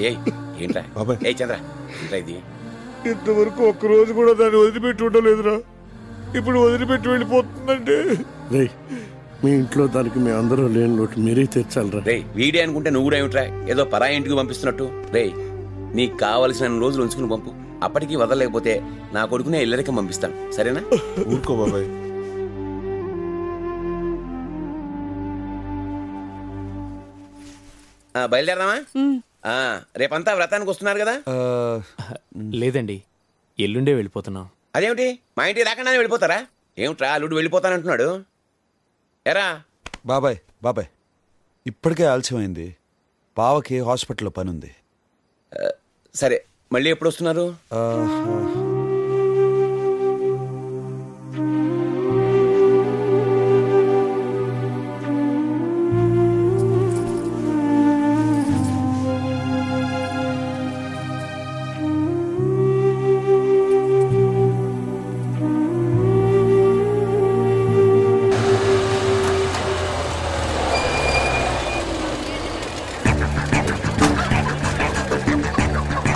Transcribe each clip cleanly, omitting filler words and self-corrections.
ఏంట్రా చంద్ర ఏంట్రా ఇది? ఇంతవరకు ఒక్కరోజు కూడా దాన్ని వదిలిపెట్టి ఉండలేదురా, ఇప్పుడు వదిలిపెట్టి వెళ్ళిపోతుందంటే. మీ ఇంట్లో దానికి మీ అందరూ లేని లోటు మీరే తీర్చాలరా. రే వీడే అనుకుంటే నువ్వు కూడా ఏమిట్రా ఏదో పరాయి ఇంటికి పంపిస్తున్నట్టు. రే నీకు కావలసిన రోజులు ఉంచుకుని పంపు, అప్పటికి వదలలేకపోతే నా కొడుకునే ఇల్లరికం పంపిస్తాను, సరేనా? ఊరుకో బాబాయ్. బయలుదేరదామా? రేపంతా వ్రతానికి వస్తున్నారు కదా? లేదండి, ఎల్లుండే వెళ్ళిపోతున్నాం. అదేమిటి మా ఇంటికి రాకుండానే వెళ్ళిపోతారా? ఏమిట్రా అల్లుడు వెళ్ళిపోతానంటున్నాడు? ఎరా బాబాయ్ బాబాయ్, ఇప్పటికే ఆలస్యమైంది. బావకి హాస్పిటల్లో పని ఉంది. సరే మళ్ళీ ఎప్పుడు వస్తున్నారు?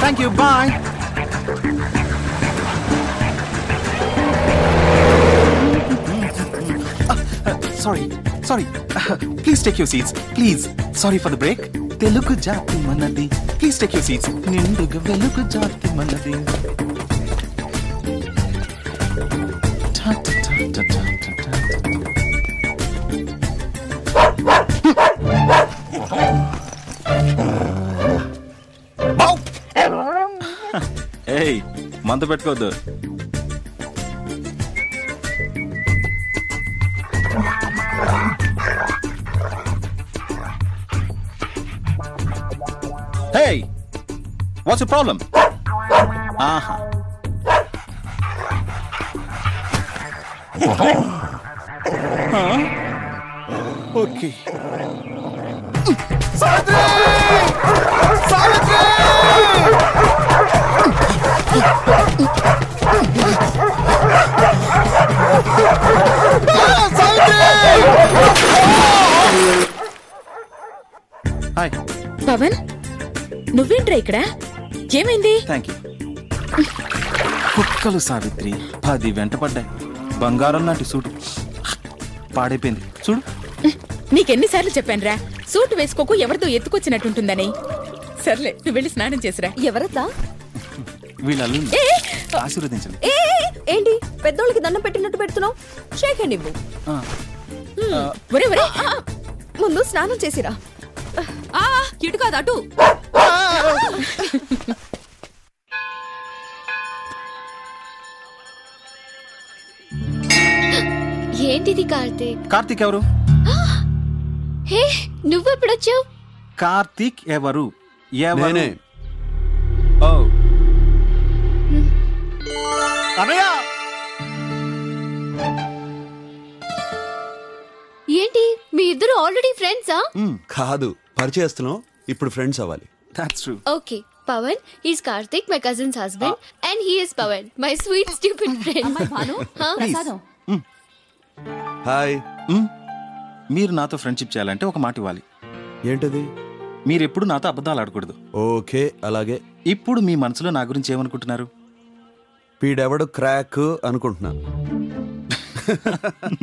Thank you, bye. Sorry. Please take your seats. Please. Sorry for the break. Telugu jati manadi. Please take your seats. Ninduga velugu jati manadi. Ta ta ta ta ta ta. ఏయ్ మందు పెట్టుకోవద్దు. Hey, what's your problem? Aha. Okay. Savitri! Savitri! Hi Pavan, నువ్వేంట్రా ఇక్కడ? ఏమైంది? Thank you. కుక్కలు సావిత్రి 10 వెంటపడ్డాయి. బంగారం లాంటి suit పాడైపోయింది చూడు. నీకెన్నిసార్లు చెప్పానురా, సూట్ వేసుకోకు, ఎవరితో ఎత్తుకొచ్చినట్టుంటుందని. సర్లే, నువ్వు వెళ్ళి స్నానం చేసిరా. ఎవరతా? వీళ్ళు ఆశీర్వదించండి. ఏంటి పెద్దోళ్ళకి దండం పెట్టినట్టు పెడుతున్నావు? షేక్ హ్యాండ్ ఇవ్వు. ముందు స్నానం చేసిరా. ఇటు కాదు అటు. ఏంటిది కార్తీక్? కార్తీక్ ఎవరు? హే, నువ్వెప్పుడొచ్చావు? కార్తీక్ ఎవరు? నేనే. ఓ అనయ్య, ఏంటి మీ ఇద్దరు ఆల్రెడీ ఫ్రెండ్సా? కాదు, పరిచయస్తున్నాం, ఇప్పుడు ఫ్రెండ్స్ అవ్వాలి. That's true. Okay, Pawan, he's Karthik, my cousin's husband, and he is Pawan, my sweet stupid friend. Hi. మీరు నాతో ఫ్రెండ్షిప్ చేయాలంటే ఒక మాట ఇవ్వాలి. ఏంటది? మీరెప్పుడు నాతో అబద్ధాలు ఆడకూడదు. ఓకే, అలాగే. ఇప్పుడు మీ మనసులో నా గురించి ఏమనుకుంటున్నారు? వీడెవడు క్రాక్ అనుకుంటున్నాను.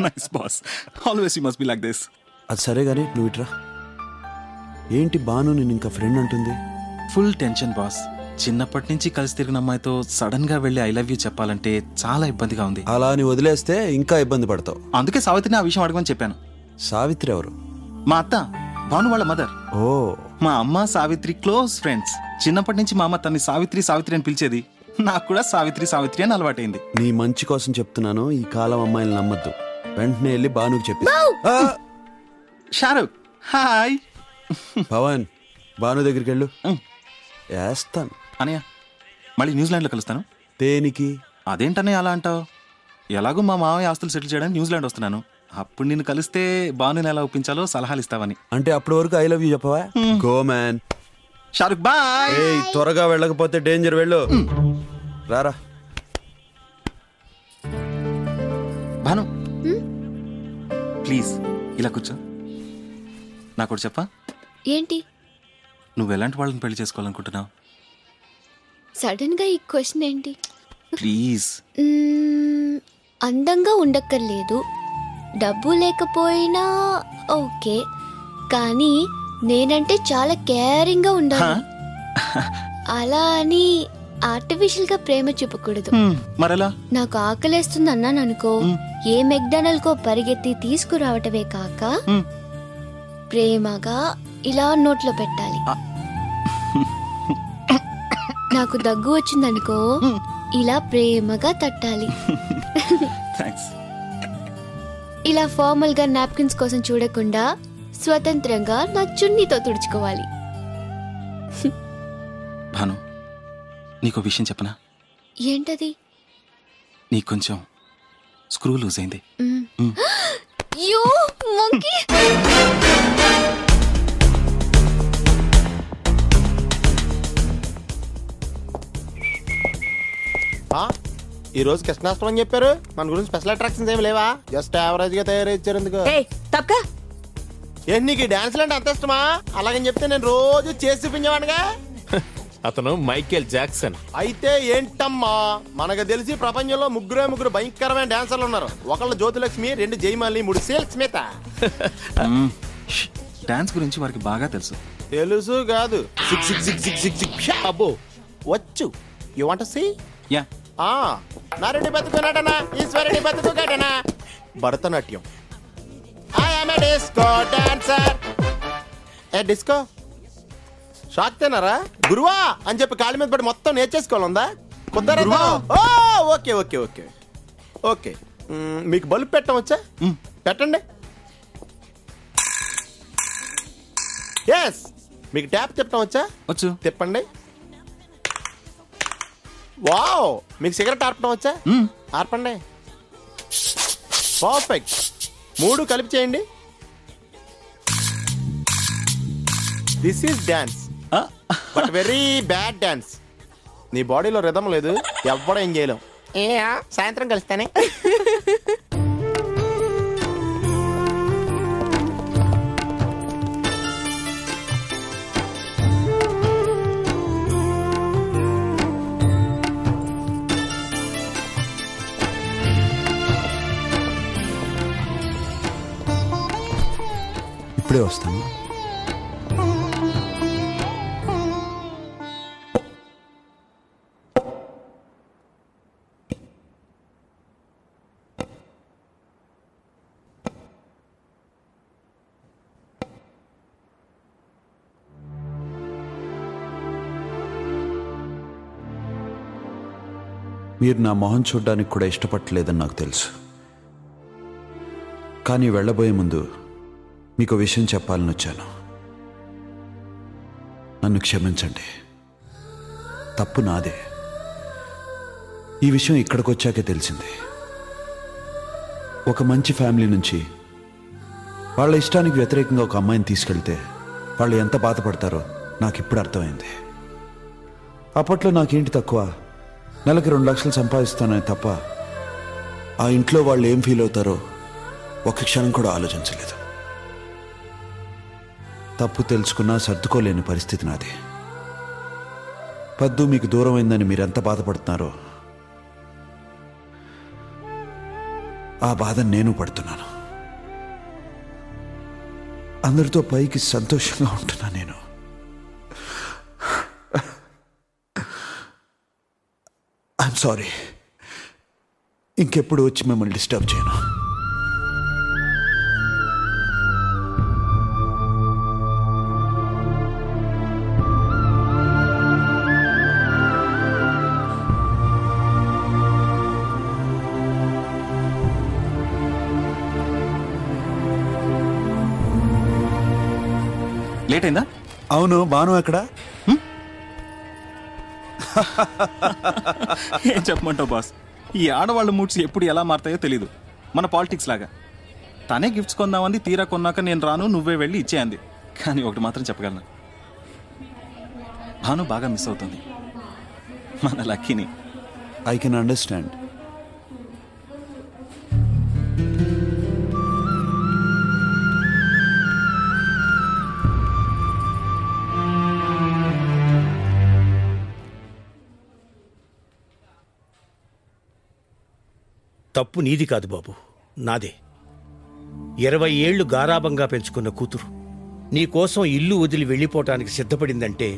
Nice boss, always you must be like this. అది సరే గానీ నువ్వు ఇట్రా. ఏంటి బాను నేను ఇంకా ఫ్రెండ్ అంటుంది? Full tension boss. చిన్నప్పటి నుంచి కలిసి తిరిగిన అమ్మాయితో సడన్ గా వెళ్ళి ఐ లవ్ యూ చెప్పాలంటే చాలా ఇబ్బందిగా ఉంది. అలా అని వదిలేస్తే ఇంకా ఇబ్బంది పడతావు. అందుకే సావిత్రిని ఆ విషయం అడగమని చెప్పాను. సావిత్రి ఎవరు? మా అత్త, భాను వాళ్ళ మదర్. ఓ, మా అమ్మ సావిత్రి క్లోజ్ ఫ్రెండ్స్. చిన్నప్పటి నుంచి మా అమ్మ తన్ని సావిత్రి సావిత్రి అని పిలిచేది. నాకు కూడా సావిత్రి సావిత్రి అని అలవాటైంది. నీ మంచి కోసం చెప్తున్నాను, ఈ కాలం అమ్మాయిని నమ్మద్దు. వెంటనే వెళ్ళి బానుకి చెప్పి. షారుఖ్ హాయ్. పవన్, బాను దగ్గరికి వెళ్ళు. వేస్తాను అనయ్య. మళ్ళీ న్యూజిలాండ్లో కలుస్తాను. దేనికి? అదేంటన్నయ్య అలా అంటావు? ఎలాగో మా మామయ్య ఆస్తులు సెటిల్ చేయడానికి న్యూజిలాండ్ వస్తున్నాను. అప్పుడు నిన్ను కలిస్తే బానుని ఎలా ఒప్పించాలో సలహాలు ఇస్తావని. అంటే అప్పటి వరకు ఐ లవ్ యూ చెప్పవా? Go man. షారుఖ్ బాయ్. ఏయ్, త్వరగా వెళ్ళకపోతే డేంజర్. వెళ్ళు. రారా. భాను ప్లీజ్ ఇలా కూర్చో. నాకు చెప్పా. ఏంటి? నువ్వు ఎలాంటి వాళ్ళని పెళ్లి చేసుకోవాలనుకుంటున్నావు? సడన్ గా ఈ క్వశ్చన్ ఏంటి? ప్లీజ్. అందంగా ఉండక్కర్లేదు, డబ్బు లేకపోయినా ఓకే, కానీ నేనంటే చాలా కేరింగ్ గా ఉండాలి. అలా అని ఆర్టిఫిషియల్ గా ప్రేమ చూపకూడదు. మరలా నాకు ఆకలేస్తుంది అన్నాను అనుకో, ఏ మెక్డానల్డ్ కో పరిగెత్తి తీసుకురావటమే కాక ప్రేమగా ఇలా నోట్లో పెట్టాలి. నాకు దగ్గు వచ్చిందనుకో, ఇలా ప్రేమగా తట్టాలి. ఇలా ఫార్మల్ గా నాప్కిన్స్ కోసం చూడకుండా స్వతంత్రంగా నా చున్నీతో తుడుచుకోవాలి. భాను, నీకు విషయం చెప్పనా? ఏంటది? నీకు కొంచెం స్క్రూ లూజ్ అయింది. యో మంకీ! ఈ రోజు కృష్ణాష్టమి అని చెప్పారు. మన గురించి స్పెషల్ అట్రాక్షన్స్ ఏమి లేవా? జస్ట్ యావరేజ్ గా తయారైచ్చారు. ఎందుకు నీకు డాన్స్ అంటే అంత ఇష్టమా? అలాగని చెప్తే నేను రోజు చేసి చూపించేవాడిగా. అతను మైకేల్ జాక్సన్. అయితే ఏంటమ్మా, మనకు తెలిసి ప్రపంచంలో ముగ్గురు భయంకరమైన డాన్సర్లు ఉన్నారు. ఒకళ్ళు జ్యోతిలక్ష్మి, 2 జయమాలి, 3 సిల్క్ స్మిత. డాన్స్ గురించి వారికి బాగా తెలుసు. తెలుసు కాదు, అబ్బో వచ్చు. You want to see? Ya. నారెడ్డి బతుకున్నాడనా, ఈశ్వరుడి బతుకుగాడనా. Bharatanatyam. I am a disco dancer. A disco shock తిన్నారా గురువా అని చెప్పి కాళ్ళ మీద పడి మొత్తం నేర్చేసుకోవాలందా? కుదరదా? Okay okay okay okay. మీకు బల్బు పెట్టడం వచ్చా? పెట్టండి. ఎస్. మీకు ట్యాప్ తిప్పడం వచ్చా? వచ్చు. తిప్పండి. వావ్. మీకు సిగరెట్ ఆర్పడం వచ్చా? ఆర్పండి. పర్ఫెక్ట్. 3 కలిపి చేయండి. This is dance, but very bad dance. నీ బాడీలో రిథం లేదు, ఎవ్వడం ఏం చేయలేం. సాయంత్రం కలుస్తానే. ఇప్పుడే వస్తాను. మీరు నా మొహం చూడ్డానికి కూడా ఇష్టపడలేదని నాకు తెలుసు. కానీ వెళ్ళబోయే ముందు మీకు విషయం చెప్పాలని వచ్చాను. నన్ను క్షమించండి, తప్పు నాదే. ఈ విషయం ఇక్కడికి వచ్చాకే తెలిసింది. ఒక మంచి ఫ్యామిలీ నుంచి వాళ్ళ ఇష్టానికి వ్యతిరేకంగా ఒక అమ్మాయిని తీసుకెళ్తే వాళ్ళు ఎంత బాధపడతారో నాకు ఇప్పుడు అర్థమైంది. అప్పట్లో నాకేంటి తక్కువ, నెలకి 2 లక్షలు సంపాదిస్తానని తప్ప ఆ ఇంట్లో వాళ్ళు ఏం ఫీల్ అవుతారో ఒక క్షణం కూడా ఆలోచించలేదు. తప్పు తెలుసుకున్నా సర్దుకోలేని పరిస్థితి నాది. పద్దు మీకు దూరం అయిందని మీరెంత బాధపడుతున్నారో ఆ బాధ నేను పడుతున్నాను. అందరితో పైకి సంతోషంగా ఉంటున్నా నేను. I'm sorry. ఇంకెప్పుడు వచ్చి మిమ్మల్ని డిస్టర్బ్ చేయను. లేట్ అయిందా? అవును. బాను ఎక్కడ? ఏం చెప్పమంటావు బాస్, ఈ ఆడవాళ్ళ మూడ్స్ ఎప్పుడు ఎలా మారుతాయో తెలీదు. మన పాలిటిక్స్ లాగా. తనే గిఫ్ట్స్ కొందామంది, తీరా కొన్నాక నేను రాను నువ్వే వెళ్ళి ఇచ్చేయంది. కానీ ఒకటి మాత్రం చెప్పగలను, భాను బాగా మిస్ అవుతుంది మన లక్కీని. I can understand. తప్పు నీది కాదు బాబు, నాదే. 20 ఏళ్లు గారాబంగా పెంచుకున్న కూతురు నీకోసం ఇల్లు వదిలి వెళ్ళిపోవటానికి సిద్ధపడిందంటే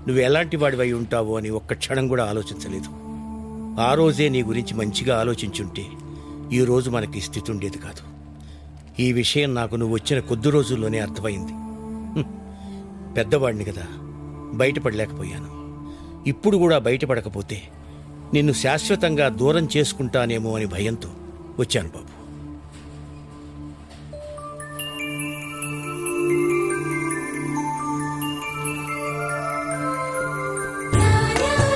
నువ్వు ఎలాంటి వాడివై ఉంటావో అని ఒక్క క్షణం కూడా ఆలోచించలేదు. ఆ రోజే నీ గురించి మంచిగా ఆలోచించుంటే ఈరోజు మనకి స్థితి ఉండేది కాదు. ఈ విషయం నాకు నువ్వు వచ్చిన కొద్ది రోజుల్లోనే అర్థమైంది. పెద్దవాడిని కదా, బయటపడలేకపోయాను. ఇప్పుడు కూడా బయటపడకపోతే నిన్ను శాశ్వతంగా దూరం చేసుకుంటానేమో అని భయంతో వచ్చాను బాబు.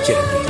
చిరంజీవి